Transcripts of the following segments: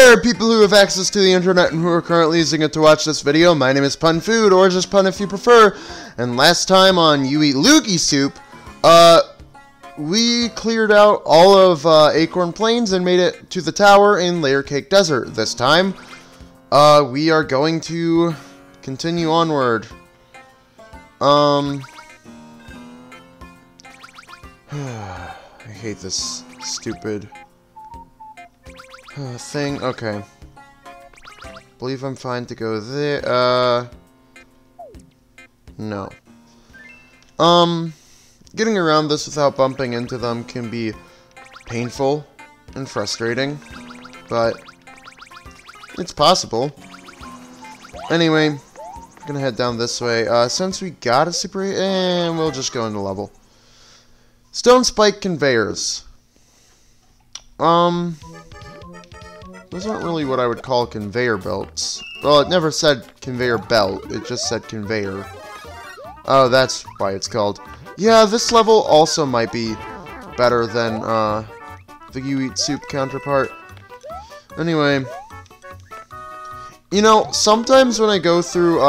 there, people who have access to the internet and who are currently using it to watch this video. My name is Pun Food, or just Pun if you prefer. And last time on You Eat Loogie Soup, we cleared out all of Acorn Plains and made it to the tower in Layer Cake Desert. This time, we are going to continue onward. I hate this stupid thing. Okay. Believe I'm fine to go there. No. Getting around this without bumping into them can be painful and frustrating, but it's possible. Anyway, I'm gonna head down this way. Since we got a super, and we'll just go into level. Stone spike conveyors. Those aren't really what I would call conveyor belts. Well, it never said conveyor belt, it just said conveyor. Oh, that's why it's called. Yeah, this level also might be better than, the You Eat Soup counterpart. Anyway. You know, sometimes when I go through,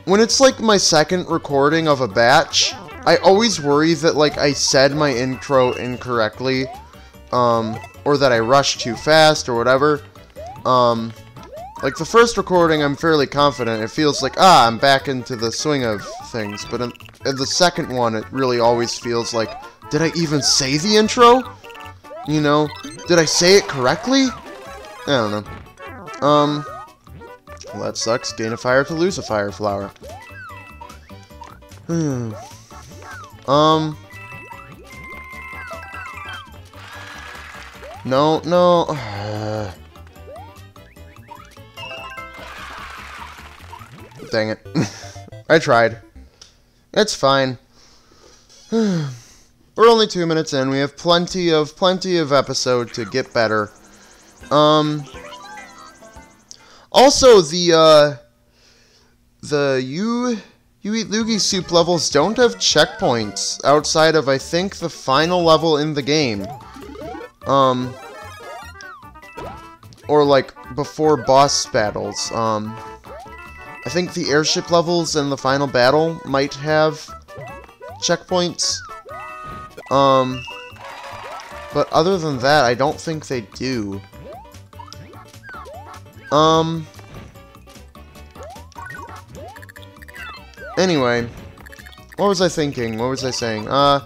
when it's like my second recording of a batch, I always worry that, like, I said my intro incorrectly, or that I rushed too fast, or whatever. Like, the first recording, I'm fairly confident. It feels like, I'm back into the swing of things. But in the second one, it really always feels like, did I even say the intro? You know? Did I say it correctly? I don't know. Well, that sucks. Gain a fire to lose a fire flower. No. Dang it. I tried. It's fine. We're only 2 minutes in. We have plenty of episode to get better. Also, the You Eat Loogie Soup levels don't have checkpoints outside of, I think, the final level in the game. Or, like, before boss battles. I think the airship levels in the final battle might have checkpoints. But other than that, I don't think they do. Anyway, what was I thinking? What was I saying? Or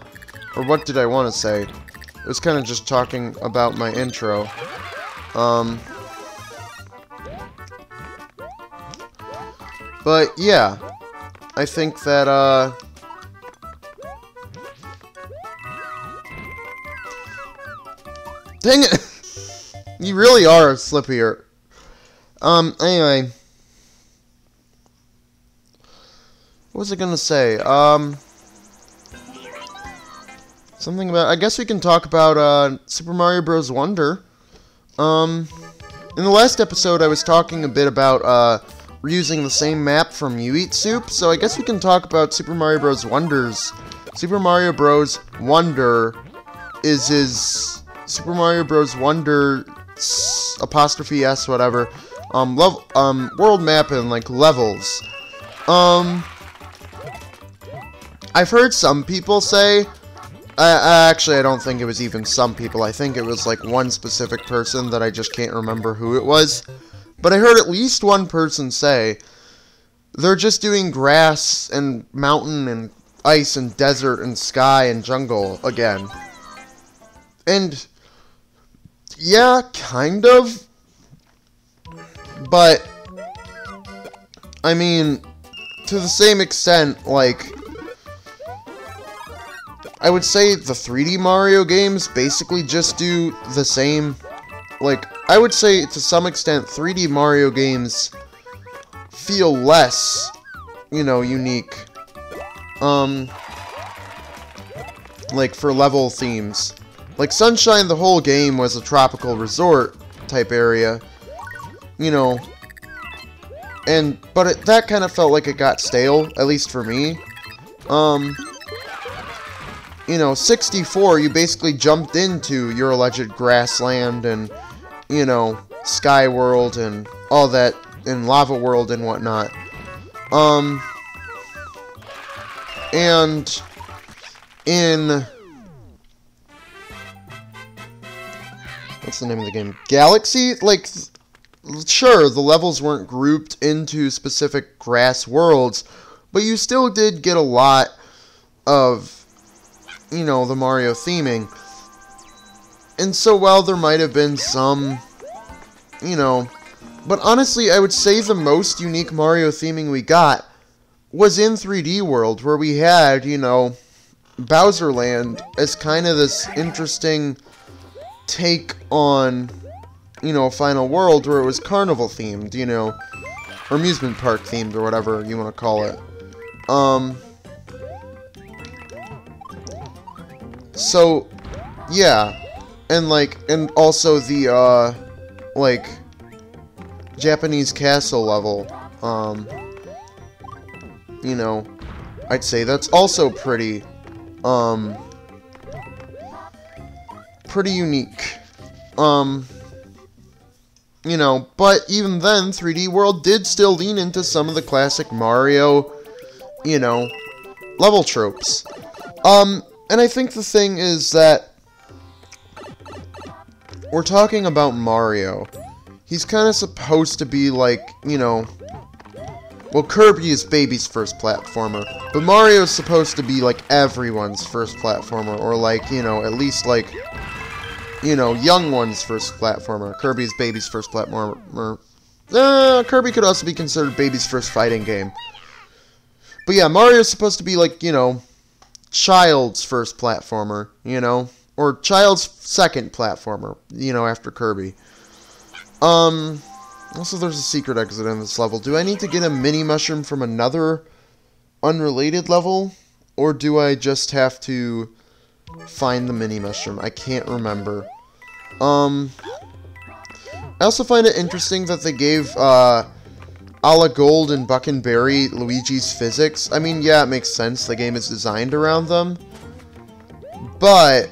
what did I want to say? It was kind of just talking about my intro. But yeah, I think that, dang it! You really are slippier. Anyway. What was I gonna say? Something about, I guess we can talk about, Super Mario Bros. Wonder. In the last episode I was talking a bit about, reusing the same map from You Eat Soup, so I guess we can talk about Super Mario Bros. Wonders. Super Mario Bros. Wonder is Super Mario Bros. Wonder apostrophe S whatever world map and like levels. I've heard some people say, actually I don't think it was even some people, I think it was like one specific person that I just can't remember who it was. But I heard at least one person say they're just doing grass and mountain and ice and desert and sky and jungle again. And yeah, kind of. But I mean, to the same extent, like, I would say the 3D Mario games basically just do the same. Like, I would say, to some extent, 3D Mario games feel less, you know, unique. Like, for level themes. Like, Sunshine, the whole game was a tropical resort type area. You know. But that kind of felt like it got stale, at least for me. You know, 64, you basically jumped into your alleged grassland and you know, Sky World and all that, and Lava World and whatnot. And in... what's the name of the game? Galaxy? Like, sure, the levels weren't grouped into specific grass worlds, but you still did get a lot of, you know, the Mario theming. And so while there might have been some, you know, but honestly, I would say the most unique Mario theming we got was in 3D World, where we had, you know, Bowser Land as kind of this interesting take on, you know, Final World, where it was carnival themed, you know, or amusement park themed, or whatever you want to call it. So, yeah, and like, and also the, like, Japanese castle level, you know, I'd say that's also pretty, pretty unique. You know, but even then, 3D World did still lean into some of the classic Mario, you know, level tropes. And I think the thing is that we're talking about Mario. He's kind of supposed to be like, you know, well, Kirby is baby's first platformer, but Mario's supposed to be like everyone's first platformer, or like, you know, at least like, you know, young one's first platformer. Kirby's baby's first platformer. Kirby could also be considered baby's first fighting game. But yeah, Mario's supposed to be like, you know, child's first platformer, you know, or child's second platformer, you know, after Kirby. Also there's a secret exit in this level. Do I need to get a mini mushroom from another unrelated level, or do I just have to find the mini mushroom? I can't remember. I also find it interesting that they gave, a la Gold and Buck and Berry Luigi's physics. I mean, yeah, it makes sense. The game is designed around them. But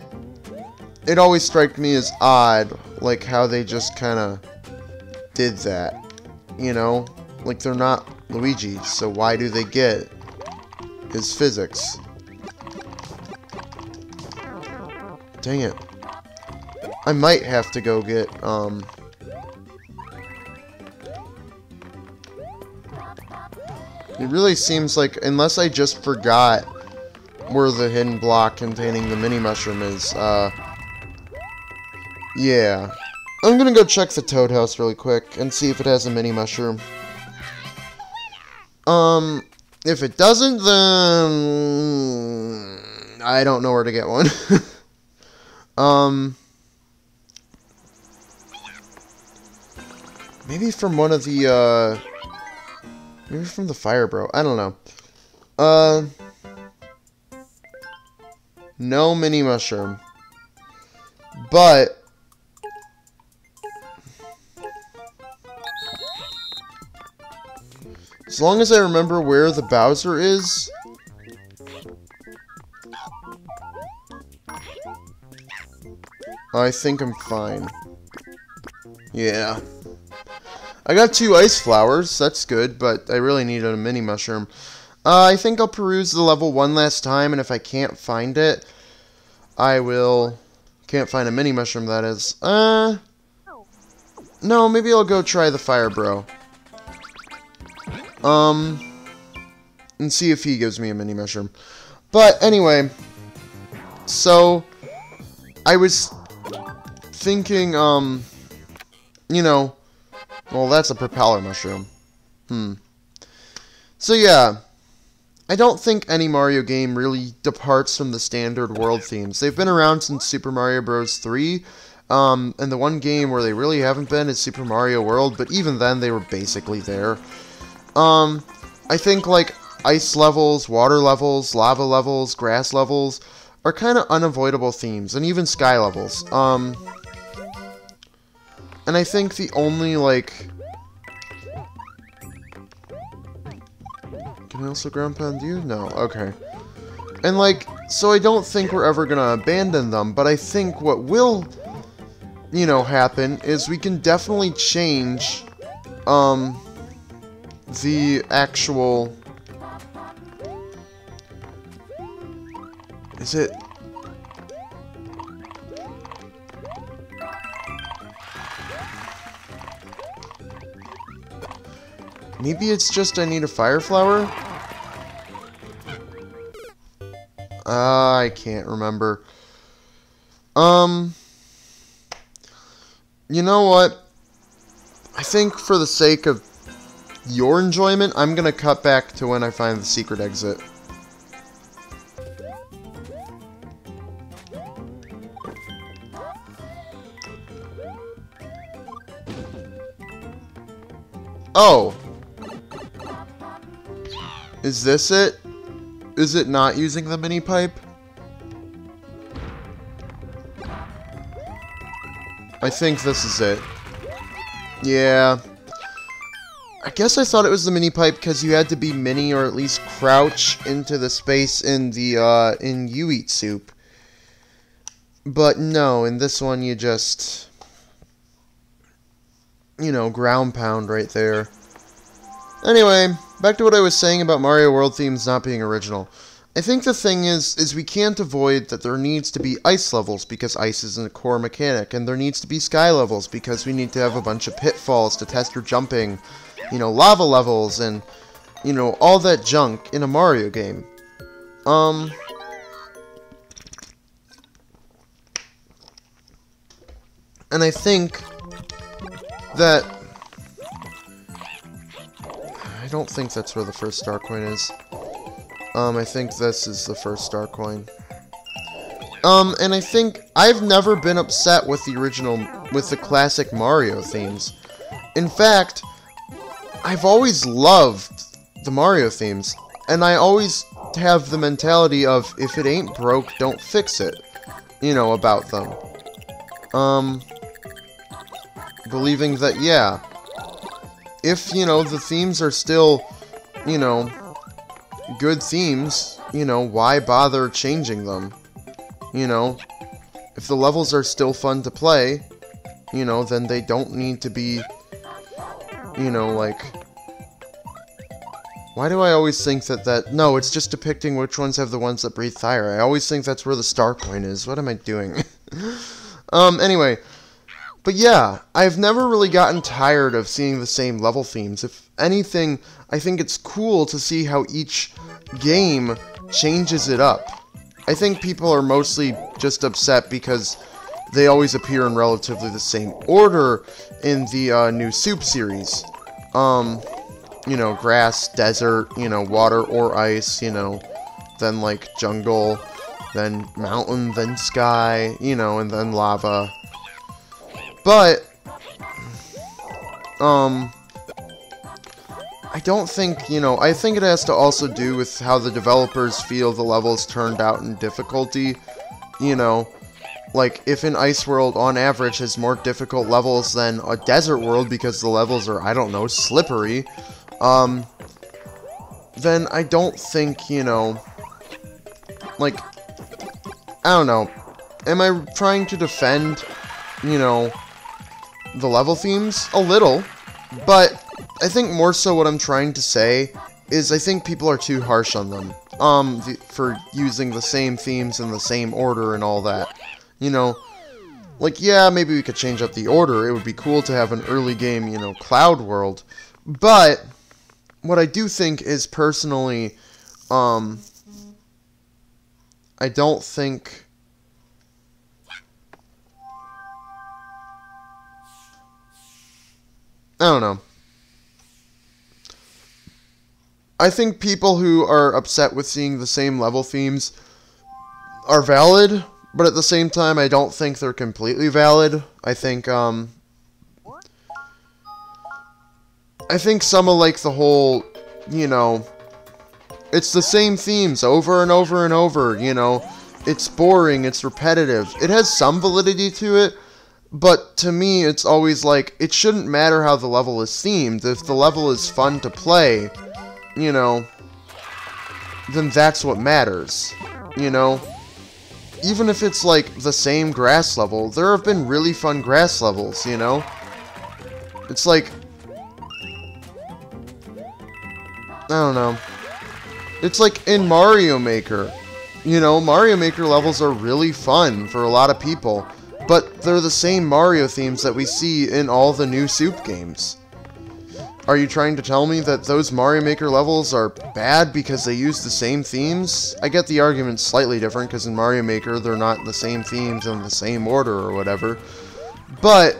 it always struck me as odd, like, how they just kind of did that. You know? Like, they're not Luigi, so why do they get his physics? Dang it. I might have to go get, it really seems like, unless I just forgot where the hidden block containing the mini mushroom is, yeah. I'm gonna go check the Toad House really quick and see if it has a mini mushroom. If it doesn't, then I don't know where to get one. Maybe from one of the, maybe from the Fire Bro. I don't know. No mini mushroom. But as long as I remember where the Bowser is, I think I'm fine. Yeah. I got 2 ice flowers, that's good, but I really needed a mini mushroom. I think I'll peruse the level one last time, and if I can't find it, I will... Can't find a mini mushroom, that is. No, maybe I'll go try the Fire Bro. And see if he gives me a mini mushroom. But anyway, so I was thinking, you know, well, that's a propeller mushroom. So yeah, I don't think any Mario game really departs from the standard world themes. They've been around since Super Mario Bros. 3, and the one game where they really haven't been is Super Mario World, but even then they were basically there. I think, like, ice levels, water levels, lava levels, grass levels are kind of unavoidable themes, and even sky levels. And I think the only, like... Can I also ground pound you? No, okay. And, like, so I don't think we're ever gonna abandon them, but I think what will you know, happen is we can definitely change, the actual... Is it... Maybe it's just I need a fire flower? I can't remember. You know what? I think for the sake of your enjoyment, I'm gonna cut back to when I find the secret exit. Oh! Is this it? Is it not using the mini pipe? I think this is it. Yeah. I guess I thought it was the mini pipe because you had to be mini or at least crouch into the space in the, in You Eat Soup. But no, in this one you just, you know, ground pound right there. Anyway, back to what I was saying about Mario World themes not being original. I think the thing is we can't avoid that there needs to be ice levels because ice is a core mechanic, and there needs to be sky levels because we need to have a bunch of pitfalls to test your jumping, you know, lava levels, and, you know, all that junk in a Mario game. And I think that... I don't think that's where the first star coin is. I think this is the first star coin. And I think I've never been upset with the original, with the classic Mario themes. In fact, I've always loved the Mario themes, and I always have the mentality of, if it ain't broke, don't fix it, you know, about them. Believing that, yeah, if, you know, the themes are still, you know, good themes, you know, why bother changing them? You know, if the levels are still fun to play, you know, then they don't need to be, you know, like... Why do I always think that no, it's just depicting which ones have the ones that breathe fire. I always think that's where the star coin is. What am I doing? Anyway. But yeah, I've never really gotten tired of seeing the same level themes. If anything, I think it's cool to see how each game changes it up. I think people are mostly just upset because they always appear in relatively the same order in the new Soup series. You know, grass, desert, you know, water or ice, you know, then like jungle, then mountain, then sky, you know, and then lava. But, I don't think, you know, I think it has to also do with how the developers feel the levels turned out in difficulty. You know, like, if an ice world, on average, has more difficult levels than a desert world because the levels are, I don't know, slippery, then I don't think, you know, like, I don't know, am I trying to defend, you know, the level themes? A little, but I think more so what I'm trying to say is I think people are too harsh on them, for using the same themes in the same order and all that. You know, like, yeah, maybe we could change up the order. It would be cool to have an early game, you know, Cloud World. But what I do think is, personally, I don't think... I don't know. I think people who are upset with seeing the same level themes are valid, but at the same time, I don't think they're completely valid. I think some of, like, the whole, you know, it's the same themes over and over and over, you know, it's boring, it's repetitive. It has some validity to it, but to me, it's always like, it shouldn't matter how the level is themed. If the level is fun to play, you know, then that's what matters, you know? even if it's like the same grass level, there have been really fun grass levels, you know? It's like, I don't know. It's like in Mario Maker. You know, Mario Maker levels are really fun for a lot of people, but they're the same Mario themes that we see in all the new Soup games. Are you trying to tell me that those Mario Maker levels are bad because they use the same themes? I get the argument slightly different because in Mario Maker they're not the same themes in the same order or whatever. But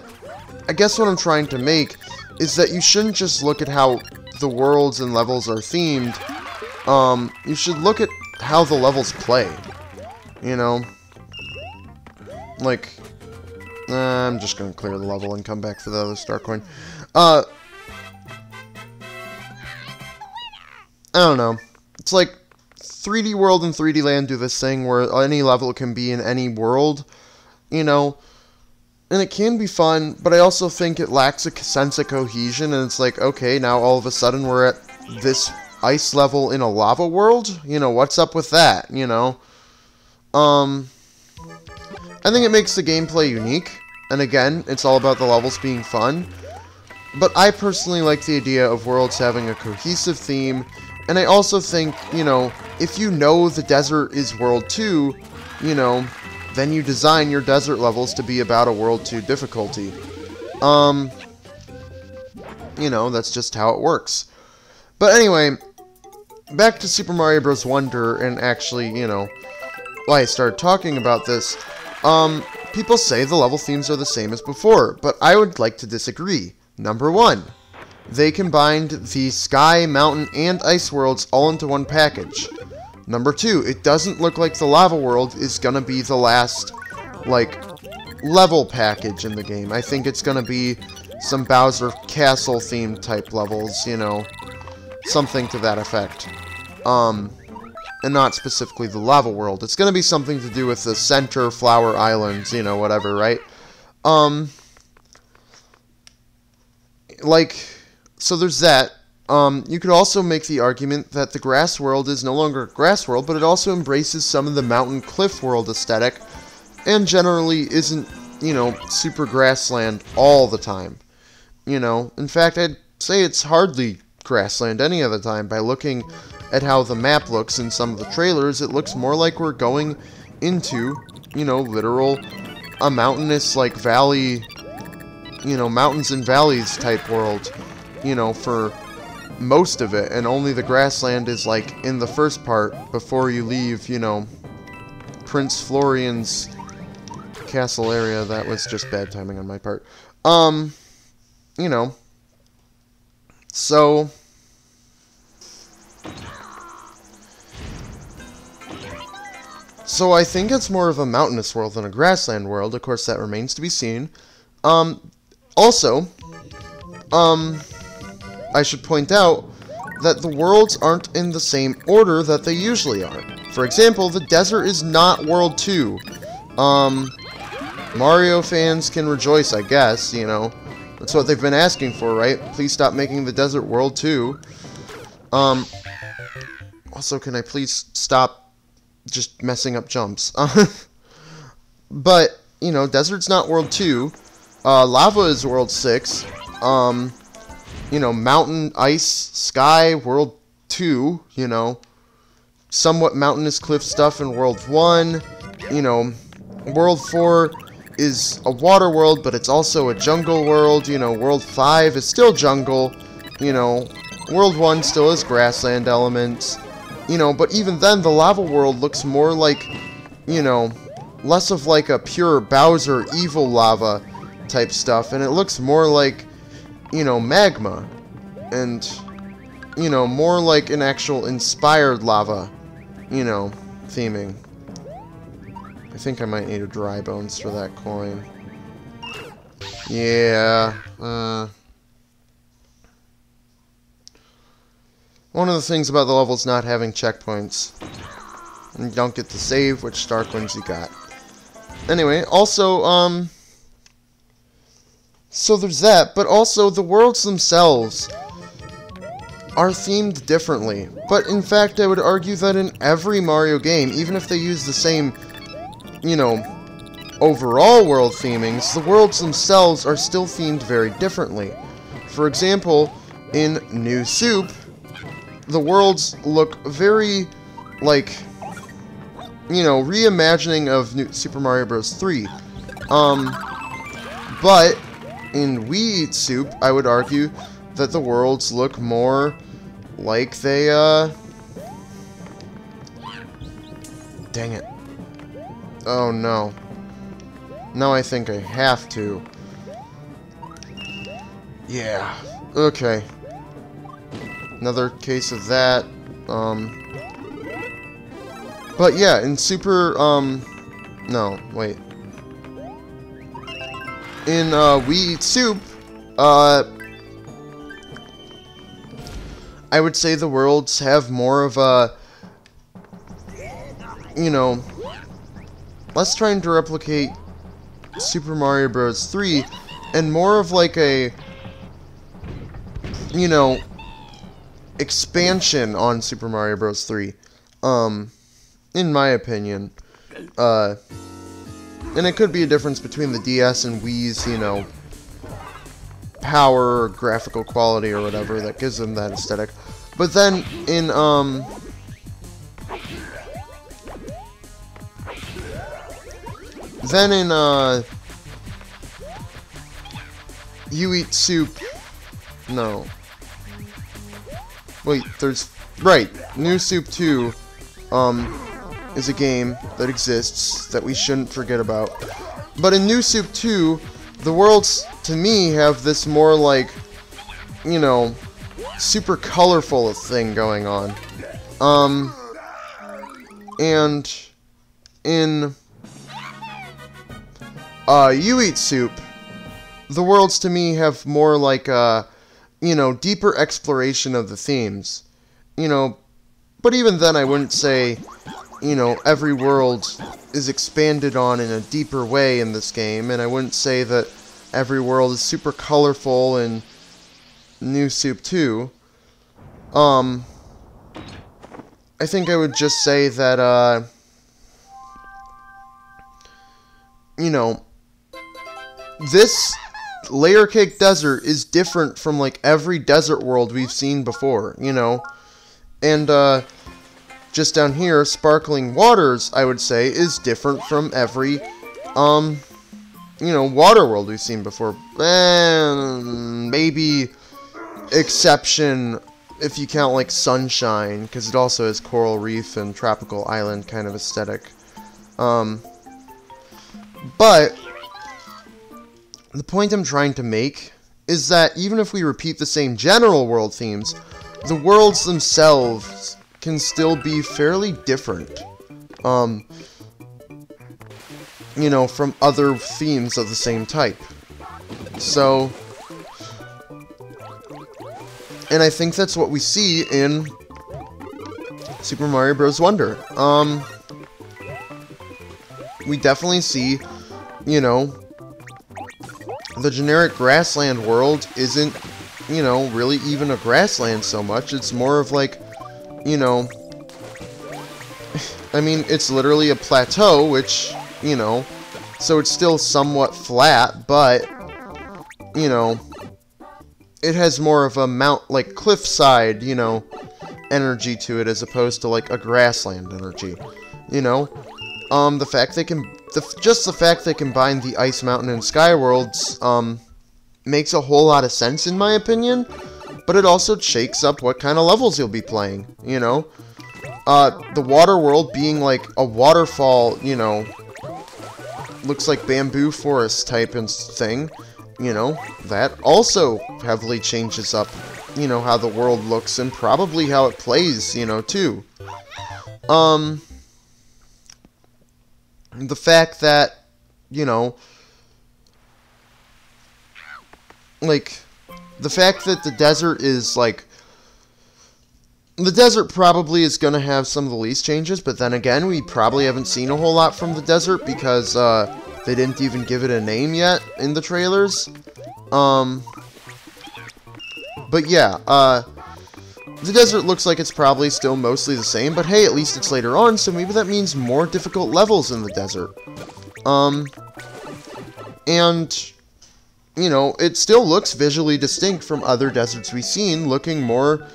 I guess what I'm trying to make is that you shouldn't just look at how the worlds and levels are themed. You should look at how the levels play. You know? Like, I'm just gonna clear the level and come back for the other star coin. I don't know. It's like 3D World and 3D Land do this thing where any level can be in any world, you know, and it can be fun, but I also think it lacks a sense of cohesion, and it's like, okay, now all of a sudden we're at this ice level in a lava world? You know, what's up with that, you know? I think it makes the gameplay unique, and again, it's all about the levels being fun, but I personally like the idea of worlds having a cohesive theme. And I also think, you know, if you know the desert is World 2, you know, then you design your desert levels to be about a World 2 difficulty. You know, that's just how it works. But anyway, back to Super Mario Bros. Wonder, and actually, you know, why I started talking about this. People say the level themes are the same as before, but I would like to disagree. Number one. They combined the sky, mountain, and ice worlds all into one package. Number two, it doesn't look like the lava world is gonna be the last, like, level package in the game. I think it's gonna be some Bowser Castle themed type levels, you know, something to that effect. And not specifically the lava world. It's gonna be something to do with the center flower islands, you know, whatever, right? Like, so there's that. You could also make the argument that the grass world is no longer a grass world, but it also embraces some of the mountain cliff world aesthetic, and generally isn't, you know, super grassland all the time. You know, in fact, I'd say it's hardly grassland any other time. By looking at how the map looks in some of the trailers, it looks more like we're going into, you know, literal, a mountainous, like, valley, you know, mountains and valleys type world. You know, for most of it, and only the grassland is, like, in the first part, before you leave, you know, Prince Florian's castle area. That was just bad timing on my part. You know, so, I think it's more of a mountainous world than a grassland world. Of course, that remains to be seen. Also, I should point out that the worlds aren't in the same order that they usually are. For example, the desert is not World 2. Mario fans can rejoice, I guess, you know. That's what they've been asking for, right? Please stop making the desert World 2. Also, can I please stop just messing up jumps? But, you know, desert's not World 2. Lava is World 6. You know, mountain, ice, sky, World 2, you know, somewhat mountainous cliff stuff in World 1, you know, World 4 is a water world, but it's also a jungle world, you know, World 5 is still jungle, you know, World 1 still has grassland elements, you know, but even then, the lava world looks more like, you know, less of like a pure Bowser evil lava type stuff, and it looks more like, you know, magma, and, you know, more like an actual inspired lava, you know, theming. I think I might need a dry bones for that coin. Yeah, one of the things about the levels not having checkpoints. And you don't get to save which star coins you got. Anyway, also, so there's that, but also the worlds themselves are themed differently. But in fact, I would argue that in every Mario game, even if they use the same, you know, overall world themings, the worlds themselves are still themed very differently. For example, in New Soup, the worlds look very, like, you know, reimagining of Super Mario Bros. 3. But in We Eat Soup, I would argue that the worlds look more like they, dang it. Oh, no. Now I think I have to. Yeah. Okay. Another case of that. But yeah, in Super, no, wait. In, We Eat Soup, I would say the worlds have more of a, you know, less trying to replicate Super Mario Bros. 3, and more of like a, you know, expansion on Super Mario Bros. 3, in my opinion. And it could be a difference between the DS and Wii's, you know, power or graphical quality or whatever that gives them that aesthetic. But then in, You Eat Soup, no. Wait, there's, right, New Soup 2, is a game that exists that we shouldn't forget about. But in New Soup 2, the worlds, to me, have this more, like, you know, super colorful thing going on. And in, You Eat Soup, the worlds, to me, have more, like, you know, deeper exploration of the themes. You know, but even then, I wouldn't say, you know, every world is expanded on in a deeper way in this game, and I wouldn't say that every world is super colorful in New Soup 2. I think I would just say that, you know, this Layer Cake Desert is different from, like, every desert world we've seen before, you know? And, just down here, Sparkling Waters, I would say, is different from every, you know, water world we've seen before. Maybe exception if you count, like, Sunshine, because it also has Coral Reef and Tropical Island kind of aesthetic. But the point I'm trying to make is that even if we repeat the same general world themes, the worlds themselves can still be fairly different, you know, from other themes of the same type. So, and I think that's what we see in Super Mario Bros. Wonder. We definitely see, you know, the generic grassland world isn't, you know, really even a grassland so much. It's more of like, you know, I mean, it's literally a plateau, which, you know, so it's still somewhat flat, but, you know, it has more of a like, cliffside, you know, energy to it as opposed to, like, a grassland energy, you know? The fact they can, just the fact they combine the Ice Mountain and Sky Worlds, makes a whole lot of sense in my opinion, but it also shakes up what kind of levels you'll be playing, you know? The water world being like a waterfall, you know, looks like bamboo forest type and thing, you know, that also heavily changes up, you know, how the world looks and probably how it plays, you know, too. The fact that, you know, like, the fact that the desert is, like, the desert probably is going to have some of the least changes, but then again, we probably haven't seen a whole lot from the desert because, they didn't even give it a name yet in the trailers. But yeah, The desert looks like it's probably still mostly the same, but hey, at least it's later on, so maybe that means more difficult levels in the desert. And, you know, it still looks visually distinct from other deserts we've seen, looking more,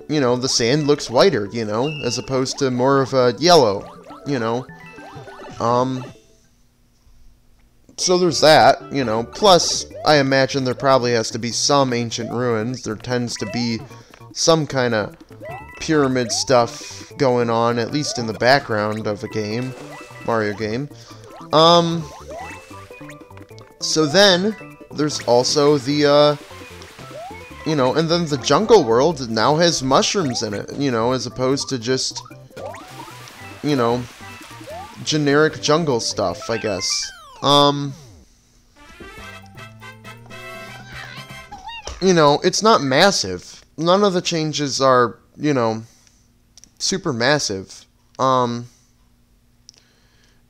you know, the sand looks whiter, you know, as opposed to more of a yellow, you know. So there's that, you know, plus, I imagine there probably has to be some ancient ruins. There tends to be some kind of pyramid stuff going on, at least in the background of a game, Mario game. So then, there's also the, you know, and then the jungle world now has mushrooms in it, you know, as opposed to just, you know, generic jungle stuff, I guess. You know, it's not massive. None of the changes are, you know, super massive. You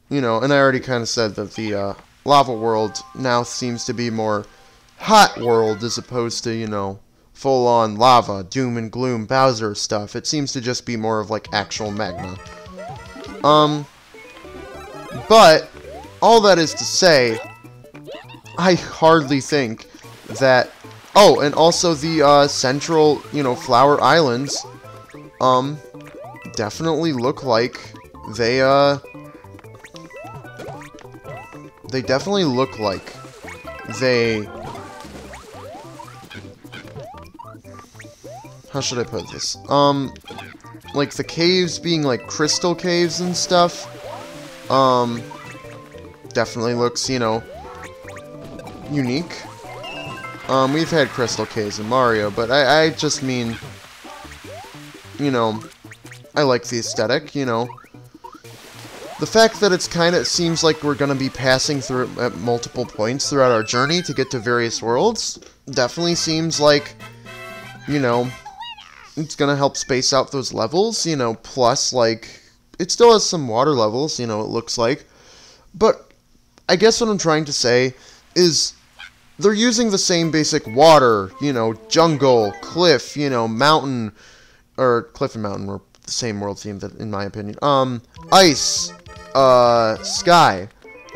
know, and I already kind of said that the, lava world now seems to be more hot world as opposed to, you know, full-on lava, doom and gloom, Bowser stuff. It seems to just be more of, like, actual magma. But, all that is to say, I hardly think that... Oh, and also the, central, you know, Flower Islands, definitely look like they definitely look like they... How should I put this? Like the caves being like crystal caves and stuff, definitely looks, you know, unique. We've had crystal caves in Mario, but I just mean, you know, I like the aesthetic, you know. The fact that it's kind of seems like we're going to be passing through it at multiple points throughout our journey to get to various worlds definitely seems like, you know, it's going to help space out those levels, you know, plus, like, it still has some water levels, you know, it looks like. But I guess what I'm trying to say is they're using the same basic water, you know, jungle, cliff, you know, mountain, or cliff and mountain were the same world theme, in my opinion. Ice, sky,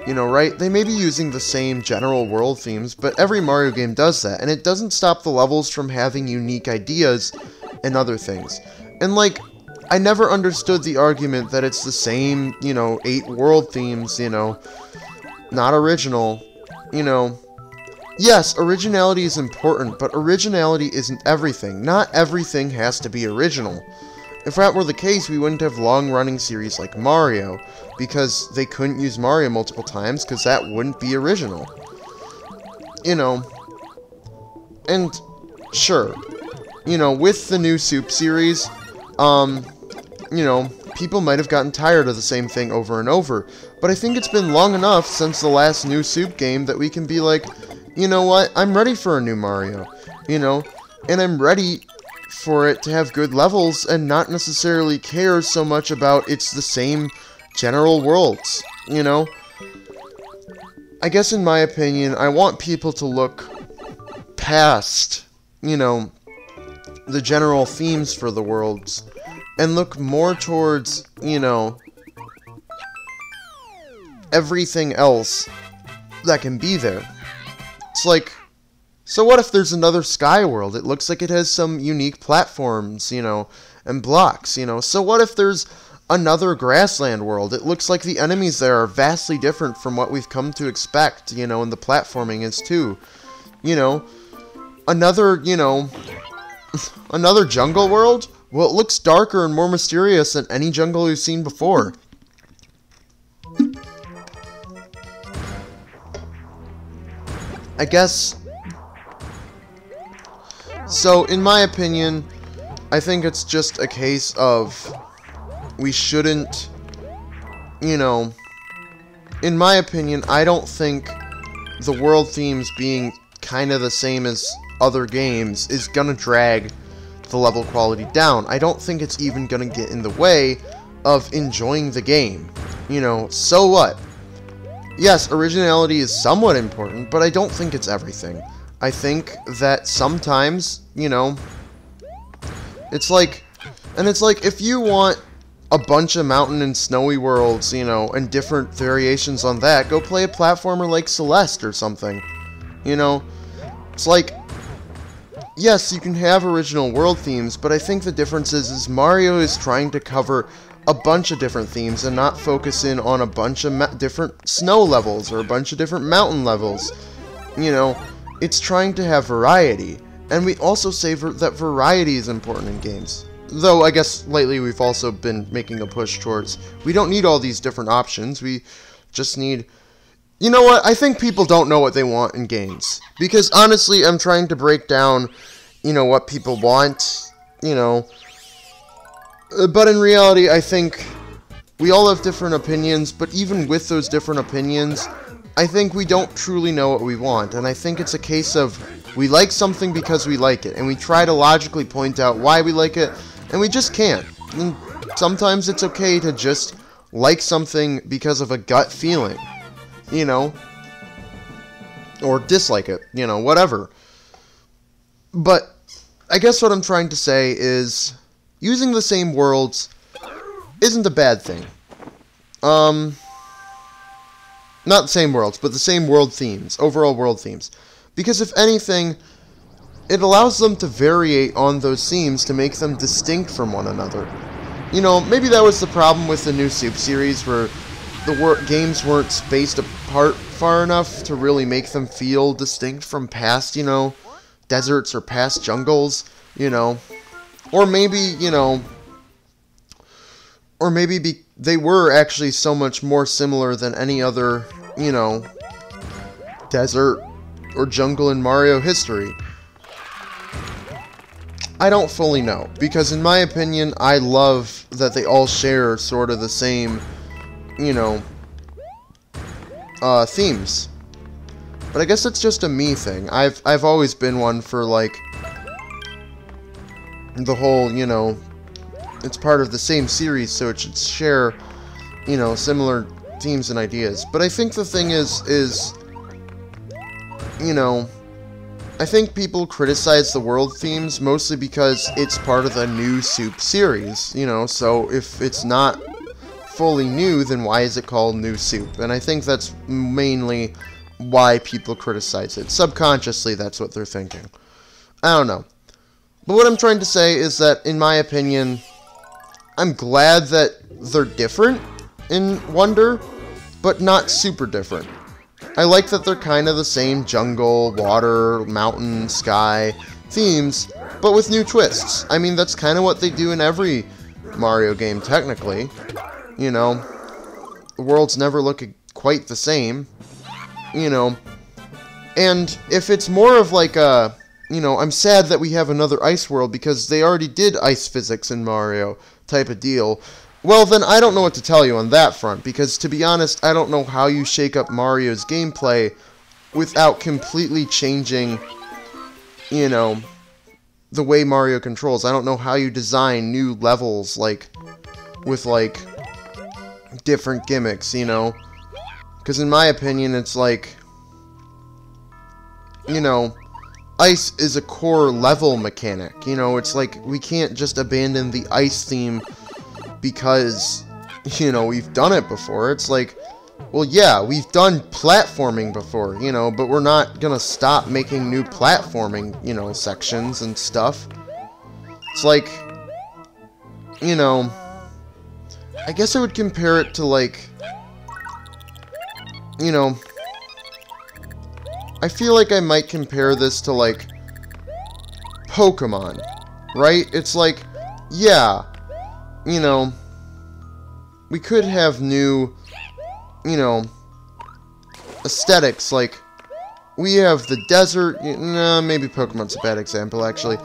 you know, right? They may be using the same general world themes, but every Mario game does that, and it doesn't stop the levels from having unique ideas and other things. And, like, I never understood the argument that it's the same, you know, 8 world themes, you know, not original, you know. Yes, originality is important, but originality isn't everything. Not everything has to be original. If that were the case, we wouldn't have long-running series like Mario, because they couldn't use Mario multiple times, because that wouldn't be original. You know, and sure, you know, with the new Soup series, you know, people might have gotten tired of the same thing over and over, but I think it's been long enough since the last new Soup game that we can be like, you know what, I'm ready for a new Mario, you know, and I'm ready for it to have good levels and not necessarily care so much about it's the same general worlds, you know. I guess in my opinion, I want people to look past, you know, the general themes for the worlds and look more towards, you know, everything else that can be there. It's like, so what if there's another Sky World? It looks like it has some unique platforms, you know, and blocks, you know. So what if there's another Grassland World? It looks like the enemies there are vastly different from what we've come to expect, you know, and the platforming is too. You know, another, you know, another Jungle World? Well, it looks darker and more mysterious than any jungle we've seen before. I guess... So, in my opinion, I think it's just a case of we shouldn't, you know, in my opinion, I don't think the world themes being kind of the same as other games is gonna drag the level quality down. I don't think it's even gonna get in the way of enjoying the game. You know, so what? Yes, originality is somewhat important, but I don't think it's everything. I think that sometimes, you know, It's like, and it's like, if you want a bunch of mountain and snowy worlds, you know, and different variations on that, go play a platformer like Celeste or something. You know, it's like, yes, you can have original world themes, but I think the difference is Mario is trying to cover a bunch of different themes and not focus in on a bunch of different snow levels or a bunch of different mountain levels. You know, it's trying to have variety, and we also say that variety is important in games. Though, I guess, lately we've also been making a push towards, we don't need all these different options, we just need... You know what, I think people don't know what they want in games. Because, honestly, I'm trying to break down, you know, what people want, you know... But in reality, I think we all have different opinions, but even with those different opinions, I think we don't truly know what we want, and I think it's a case of we like something because we like it, and we try to logically point out why we like it, and we just can't. And sometimes it's okay to just like something because of a gut feeling, you know, or dislike it, you know, whatever. But I guess what I'm trying to say is, using the same worlds isn't a bad thing. Not the same worlds, but the same world themes, overall world themes. Because if anything, it allows them to variate on those themes to make them distinct from one another. You know, maybe that was the problem with the new Soup series, where the games weren't spaced apart far enough to really make them feel distinct from past, you know, deserts or past jungles, you know. Or maybe, you know, or maybe they were actually so much more similar than any other, you know, desert or jungle in Mario history. I don't fully know, because in my opinion, I love that they all share sort of the same, you know, themes. But I guess it's just a me thing. I've always been one for, like, the whole, you know, it's part of the same series, so it should share, you know, similar themes and ideas. But I think the thing is, you know, I think people criticize the world themes mostly because it's part of the new Soup series, you know, so if it's not fully new, then why is it called New Soup? And I think that's mainly why people criticize it. Subconsciously, that's what they're thinking. I don't know. But what I'm trying to say is that, in my opinion, I'm glad that they're different in Wonder, but not super different. I like that they're kind of the same jungle, water, mountain, sky themes, but with new twists. I mean, that's kind of what they do in every Mario game, technically. You know, the worlds never look quite the same, you know. And if it's more of like a... You know, I'm sad that we have another ice world because they already did ice physics in Mario type of deal. Well, then I don't know what to tell you on that front, because to be honest, I don't know how you shake up Mario's gameplay without completely changing, you know, the way Mario controls. I don't know how you design new levels, like, with, like, different gimmicks, you know. Because in my opinion, it's like, you know, ice is a core level mechanic, you know, it's like, we can't just abandon the ice theme because, you know, we've done it before. It's like, well, yeah, we've done platforming before, you know, but we're not gonna stop making new platforming, you know, sections and stuff. It's like, you know, I guess I would compare it to, like, you know, I feel like I might compare this to, like, Pokemon, right? It's like, yeah, you know, we could have new, you know, aesthetics, like, we have the desert, no, maybe Pokemon's a bad example, actually.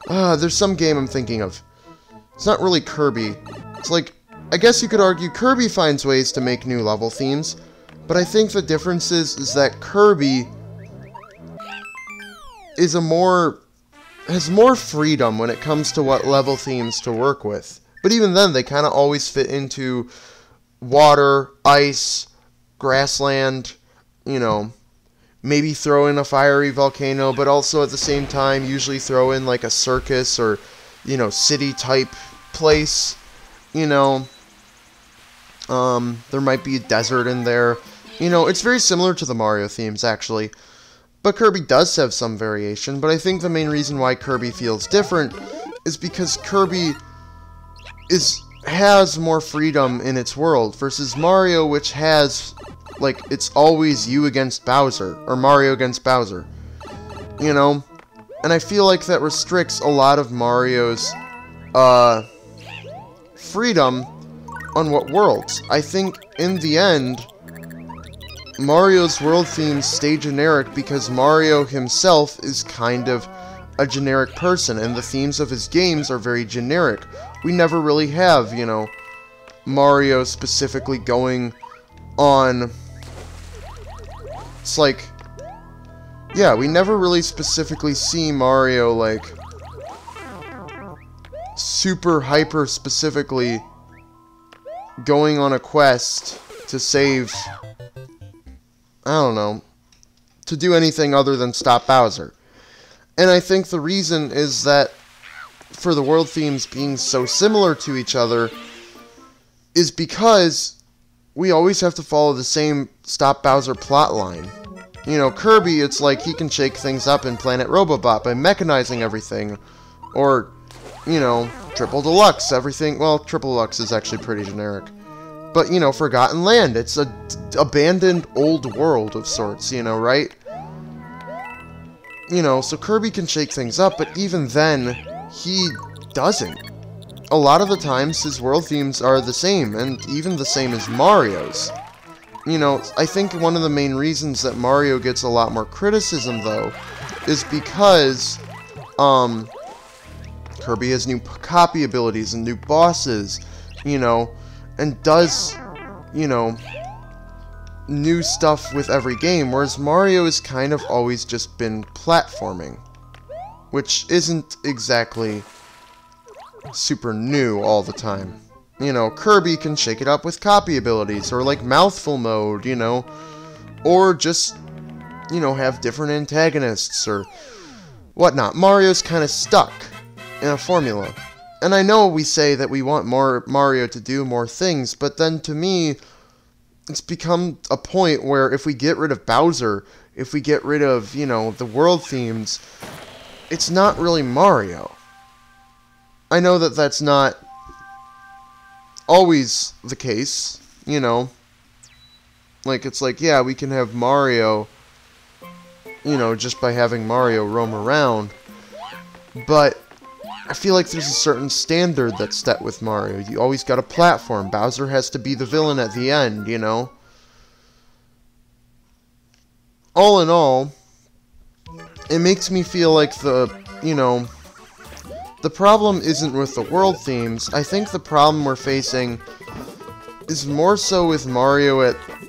There's some game I'm thinking of. It's not really Kirby. It's like, I guess you could argue Kirby finds ways to make new level themes, but I think the difference is that Kirby is has more freedom when it comes to what level themes to work with. But even then, they kind of always fit into water, ice, grassland, you know, maybe throw in a fiery volcano, but also at the same time usually throw in like a circus or, you know, city-type place, you know. There might be a desert in there. You know, it's very similar to the Mario themes, actually. But Kirby does have some variation, but I think the main reason why Kirby feels different is because Kirby has more freedom in its world, versus Mario, which has, like, it's always you against Bowser, or Mario against Bowser. You know? And I feel like that restricts a lot of Mario's, freedom on what worlds. I think, in the end, Mario's world themes stay generic because Mario himself is kind of a generic person, and the themes of his games are very generic. We never really have, you know, Mario specifically going on... It's like... Yeah, we never really specifically see Mario, like, super hyper specifically going on a quest to save, I don't know, to do anything other than stop Bowser. And I think the reason is that for the world themes being so similar to each other is because we always have to follow the same stop Bowser plotline. You know, Kirby, it's like he can shake things up in Planet Robobot by mechanizing everything. Or, you know, Triple Deluxe, everything. Well, Triple Deluxe is actually pretty generic. But, you know, Forgotten Land, it's a abandoned old world of sorts, you know, right? You know, so Kirby can shake things up, but even then, he doesn't. A lot of the times, his world themes are the same, and even the same as Mario's. You know, I think one of the main reasons that Mario gets a lot more criticism, though, is because, Kirby has new copy abilities and new bosses, you know, and does, you know, new stuff with every game, whereas Mario has kind of always just been platforming, which isn't exactly super new all the time. You know, Kirby can shake it up with copy abilities, or like mouthful mode, you know, or just, you know, have different antagonists, or whatnot. Mario's kind of stuck in a formula. And I know we say that we want more Mario to do more things, but then to me, it's become a point where if we get rid of Bowser, if we get rid of, you know, the world themes, it's not really Mario. I know that that's not always the case, you know. Like, it's like, yeah, we can have Mario, you know, just by having Mario roam around. But I feel like there's a certain standard that's set with Mario. You always got a platform. Bowser has to be the villain at the end, you know. All in all, it makes me feel like you know, the problem isn't with the world themes. I think the problem we're facing is more so with Mario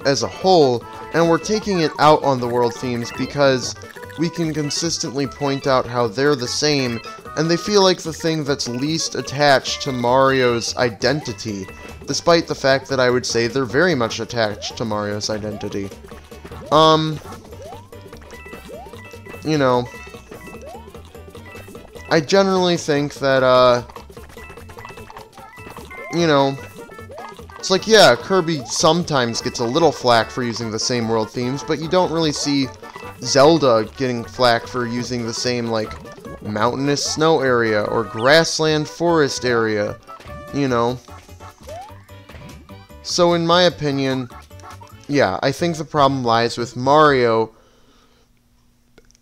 as a whole, and we're taking it out on the world themes because we can consistently point out how they're the same, and they feel like the thing that's least attached to Mario's identity, despite the fact that I would say they're very much attached to Mario's identity. You know, I generally think that, you know, it's like, yeah, Kirby sometimes gets a little flack for using the same world themes, but you don't really see Zelda getting flack for using the same, like, mountainous snow area or grassland forest area, you know. So in my opinion, yeah, I think the problem lies with Mario.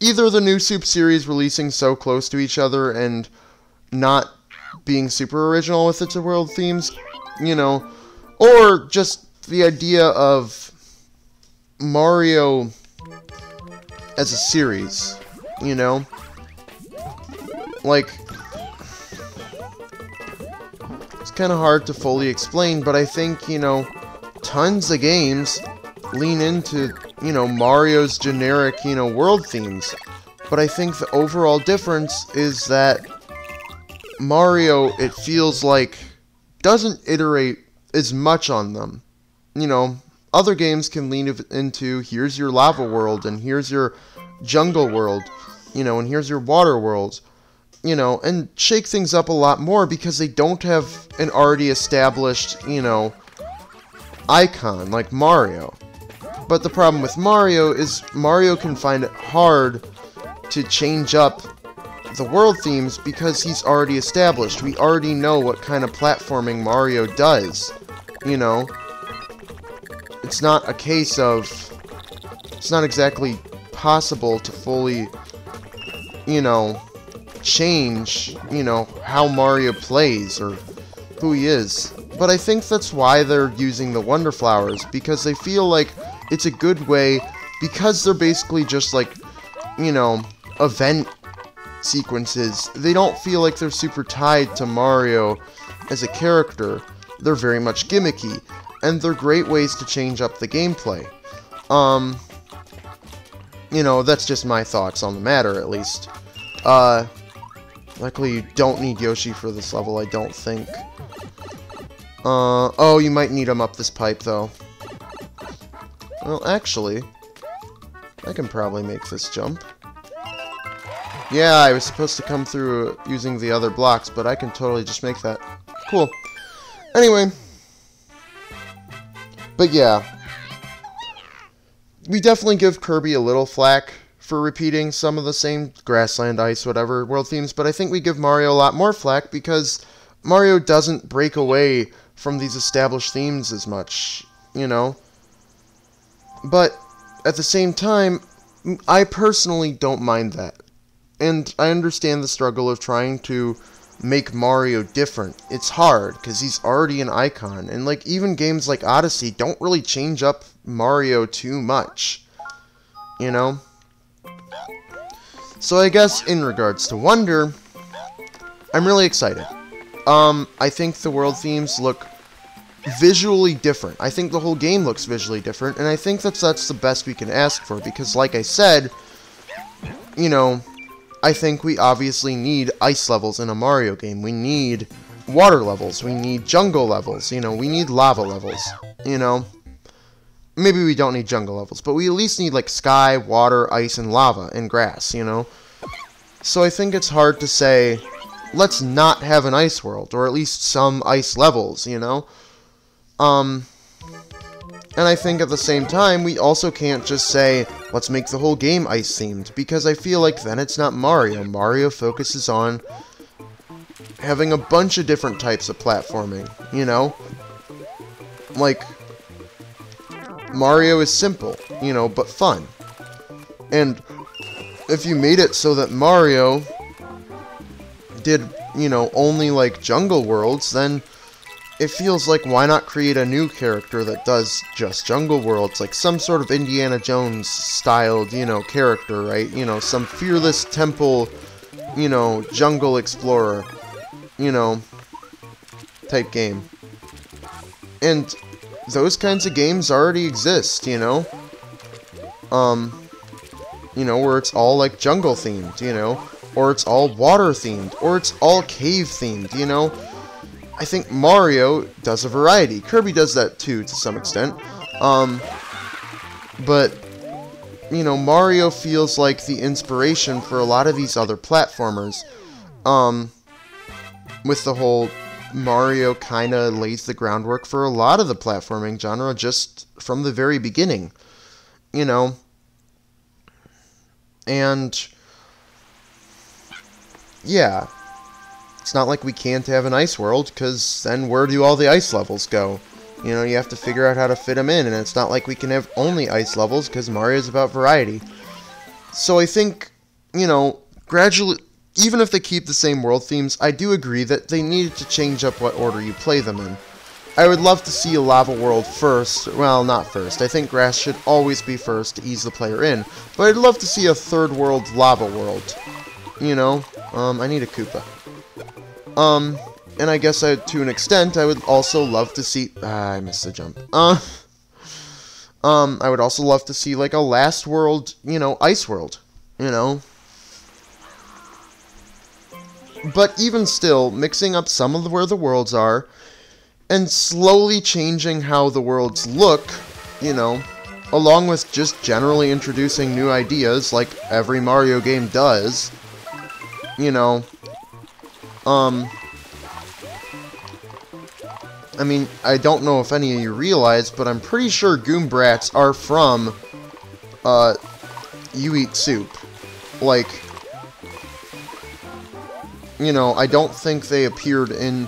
Either the new Soup series releasing so close to each other and not being super original with its world themes, you know, or just the idea of Mario as a series, you know? Like, it's kind of hard to fully explain, but I think, you know, tons of games lean into, you know, Mario's generic, you know, world themes. But I think the overall difference is that Mario, it feels like, doesn't iterate as much on them. You know, other games can lean into, here's your lava world, and here's your jungle world, you know, and here's your water world. you know, and shake things up a lot more because they don't have an already established, you know, icon like Mario. But the problem with Mario is Mario can find it hard to change up the world themes because he's already established. We already know what kind of platforming Mario does, you know. It's not a case of, it's not exactly possible to fully, you know, change, you know, how Mario plays or who he is. But I think that's why they're using the Wonder Flowers, because they feel like it's a good way, because they're basically just like, you know, event sequences. They don't feel like they're super tied to Mario as a character. They're very much gimmicky, and they're great ways to change up the gameplay. You know, that's just my thoughts on the matter, at least. Luckily you don't need Yoshi for this level, I don't think. Oh, you might need him up this pipe, though. Well, actually, I can probably make this jump. Yeah, I was supposed to come through using the other blocks, but I can totally just make that. Cool. Anyway. But yeah. We definitely give Kirby a little flack for repeating some of the same grassland, ice, whatever world themes, but I think we give Mario a lot more flack because Mario doesn't break away from these established themes as much, you know? But at the same time, I personally don't mind that. And I understand the struggle of trying to make Mario different. It's hard, because he's already an icon. And, like, even games like Odyssey don't really change up Mario too much. You know? So I guess, in regards to Wonder, I'm really excited. I think the world themes look visually different. I think the whole game looks visually different, and I think that's the best we can ask for, because, like I said, you know, I think we obviously need ice levels in a Mario game. We need water levels. We need jungle levels. You know, we need lava levels. You know, maybe we don't need jungle levels, but we at least need, like, sky, water, ice, and lava, and grass, you know? So I think it's hard to say, let's not have an ice world, or at least some ice levels, you know? And I think at the same time, we also can't just say, let's make the whole game ice-themed, because I feel like then it's not Mario. Mario focuses on having a bunch of different types of platforming, you know? Like, Mario is simple, you know, but fun. And if you made it so that Mario did, you know, only, like, jungle worlds, then it feels like, why not create a new character that does just jungle worlds, like some sort of Indiana Jones styled, you know, character, right? You know, some fearless temple, you know, jungle explorer, you know, type game. And those kinds of games already exist, you know? You know, where it's all, like, jungle themed, you know? Or it's all water themed, or it's all cave themed, you know? I think Mario does a variety. Kirby does that too, to some extent. But, you know, Mario feels like the inspiration for a lot of these other platformers. With the whole Mario kind of lays the groundwork for a lot of the platforming genre just from the very beginning. You know? And yeah. It's not like we can't have an ice world, because then where do all the ice levels go? You know, you have to figure out how to fit them in, and it's not like we can have only ice levels, because Mario's about variety. So I think, you know, gradually, even if they keep the same world themes, I do agree that they needed to change up what order you play them in. I would love to see a lava world first. Well, not first. I think grass should always be first to ease the player in. But I'd love to see a third world lava world. You know? I need a Koopa. And I guess to an extent, I would also love to see... I missed the jump. I would also love to see, like, a last world, you know, ice world. You know? But even still, mixing up some of where the worlds are, and slowly changing how the worlds look, you know, along with just generally introducing new ideas, like every Mario game does, you know... I mean, I don't know if any of you realize, but I'm pretty sure Goombrats are from, You Eat Soup. Like, you know, I don't think they appeared in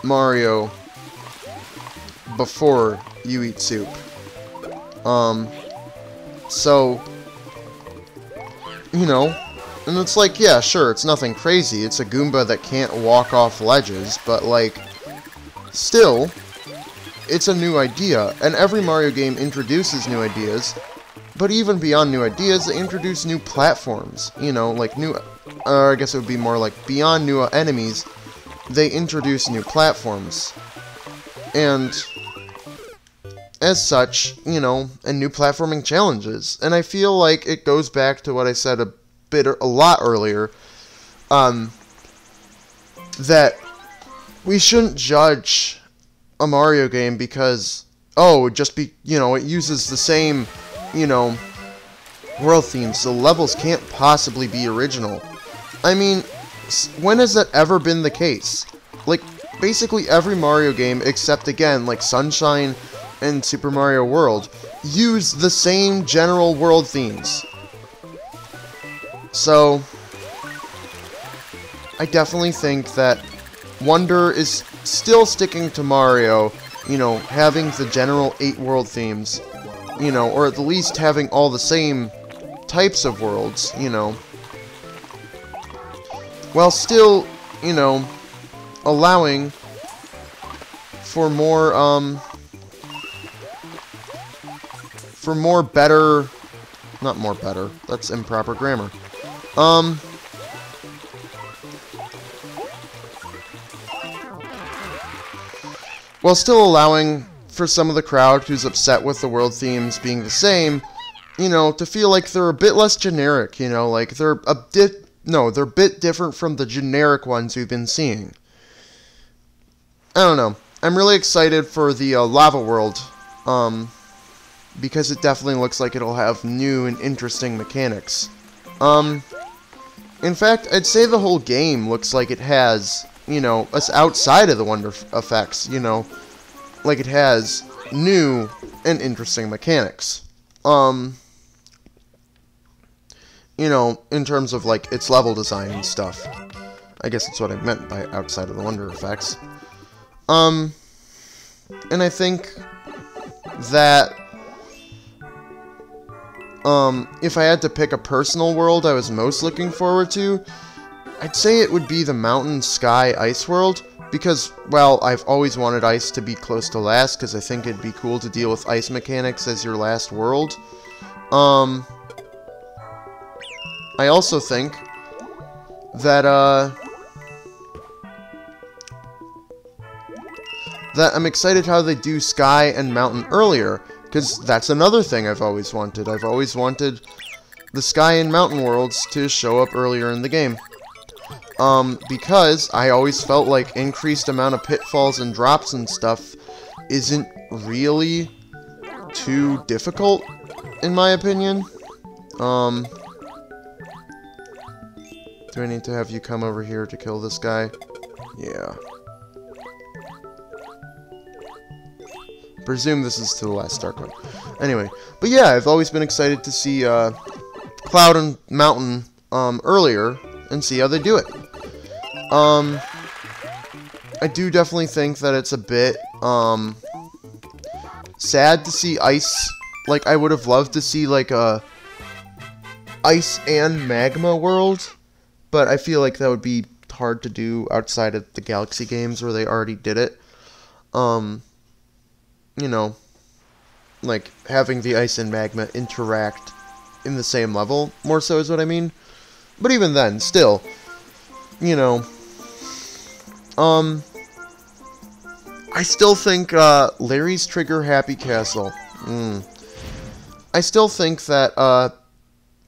Mario before You Eat Soup. So, you know, and it's like, yeah, sure, it's nothing crazy. It's a Goomba that can't walk off ledges, but, like, still, it's a new idea, and every Mario game introduces new ideas, but even beyond new ideas, they introduce new platforms, you know, like new, I guess it would be more like beyond new enemies, they introduce new platforms, and as such, you know, and new platforming challenges, and I feel like it goes back to what I said a lot earlier, that we shouldn't judge a Mario game because, oh, you know, it uses the same, you know, world themes, so levels can't possibly be original. I mean, when has that ever been the case? Like, basically every Mario game, except, again, like Sunshine and Super Mario World, use the same general world themes. So, I definitely think that Wonder is still sticking to Mario, you know, having the general 8 world themes, you know, or at least having all the same types of worlds, you know, while still, you know, allowing for more better, not more better, that's improper grammar, while still allowing for some of the crowd who's upset with the world themes being the same, you know, to feel like they're a bit less generic, you know, like they're a bit different from the generic ones we've been seeing. I don't know. I'm really excited for the Lava World, because it definitely looks like it'll have new and interesting mechanics. In fact, I'd say the whole game looks like it has, you know, us outside of the Wonder effects, you know, like it has new and interesting mechanics. You know, in terms of, like, its level design and stuff. I guess that's what I meant by outside of the Wonder effects. And I think that, if I had to pick a personal world I was most looking forward to, I'd say it would be the Mountain Sky Ice World, because, well, I've always wanted ice to be close to last, because I think it'd be cool to deal with ice mechanics as your last world. I also think that, that I'm excited how they do Sky and Mountain earlier, because that's another thing I've always wanted. I've always wanted the Sky and Mountain worlds to show up earlier in the game. Because I always felt like increased amount of pitfalls and drops and stuff isn't really too difficult, in my opinion. Do I need to have you come over here to kill this guy? Yeah. Presume this is to the last Star Code. Anyway, but yeah, I've always been excited to see Cloud and Mountain earlier and see how they do it. I do definitely think that it's a bit sad to see ice. Like, I would have loved to see like a ice and magma world, but I feel like that would be hard to do outside of the Galaxy games where they already did it. You know, like having the ice and magma interact in the same level, more so is what I mean. But even then, still, you know, I still think Larry's Trigger Happy Castle. I still think that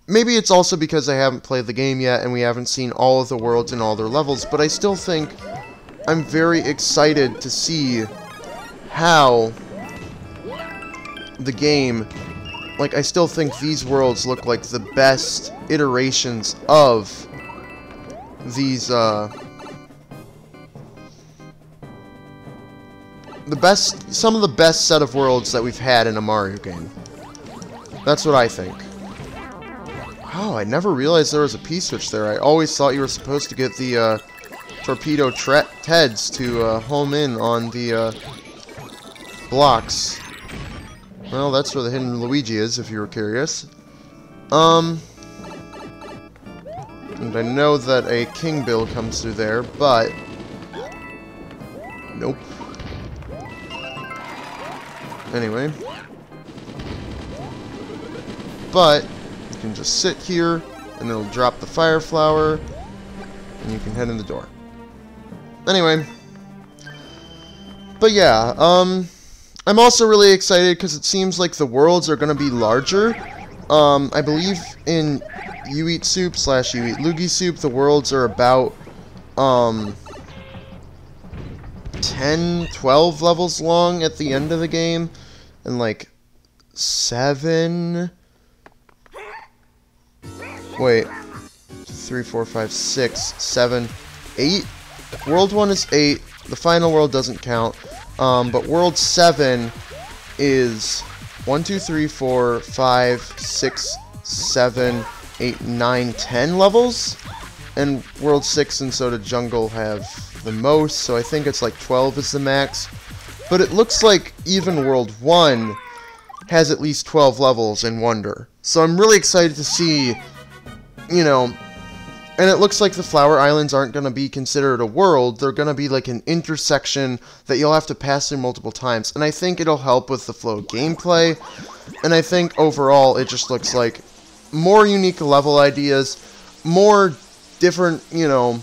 maybe it's also because I haven't played the game yet and we haven't seen all of the worlds and all their levels, but I still think I'm very excited to see how the game, like, I still think these worlds look like the best iterations of these some of the best set of worlds that we've had in a Mario game. That's what I think. Oh, I never realized there was a P-switch there. I always thought you were supposed to get the torpedo Teds to home in on the blocks. Well, that's where the hidden Luigi is, if you were curious. And I know that a King Bill comes through there, but... Nope. Anyway. But, you can just sit here, and it'll drop the fire flower, and you can head in the door. Anyway. But yeah, I'm also really excited because it seems like the worlds are going to be larger. I believe in You Eat Soup / You Eat Loogie Soup, the worlds are about 10, 12 levels long at the end of the game, and like 7... Wait, 3, 4, 5, 6, 7, 8? World 1 is 8, the final world doesn't count, but World 7 is 1, 2, 3, 4, 5, 6, 7, 8, 9, 10 levels, and World 6 and Soda Jungle have the most, so I think it's like 12 is the max, but it looks like even World 1 has at least 12 levels in Wonder, so I'm really excited to see, you know, and it looks like the Flower Islands aren't going to be considered a world, they're going to be like an intersection that you'll have to pass through multiple times, and I think it'll help with the flow of gameplay, and I think overall it just looks like more unique level ideas, more different, you know,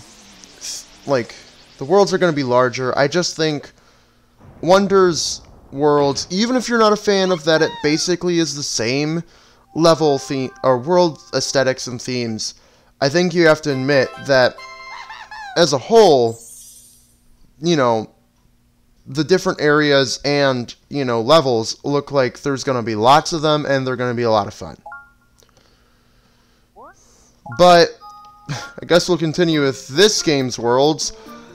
like, the worlds are going to be larger. I just think Wonder's worlds, even if you're not a fan of that, it basically is the same level theme, or world aesthetics and themes. I think you have to admit that, as a whole, you know, the different areas and, you know, levels look like there's going to be lots of them, and they're going to be a lot of fun. But I guess we'll continue with this game's worlds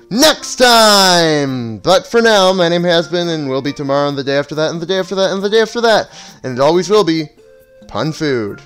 next time! But for now, my name has been, and will be tomorrow, and the day after that, and the day after that, and the day after that, and it always will be, Pun Food.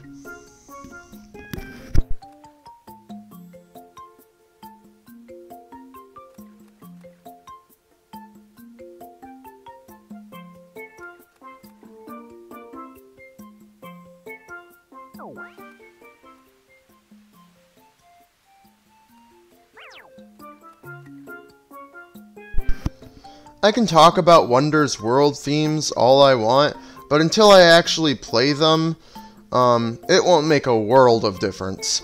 I can talk about Wonder's world themes all I want, but until I actually play them, it won't make a world of difference.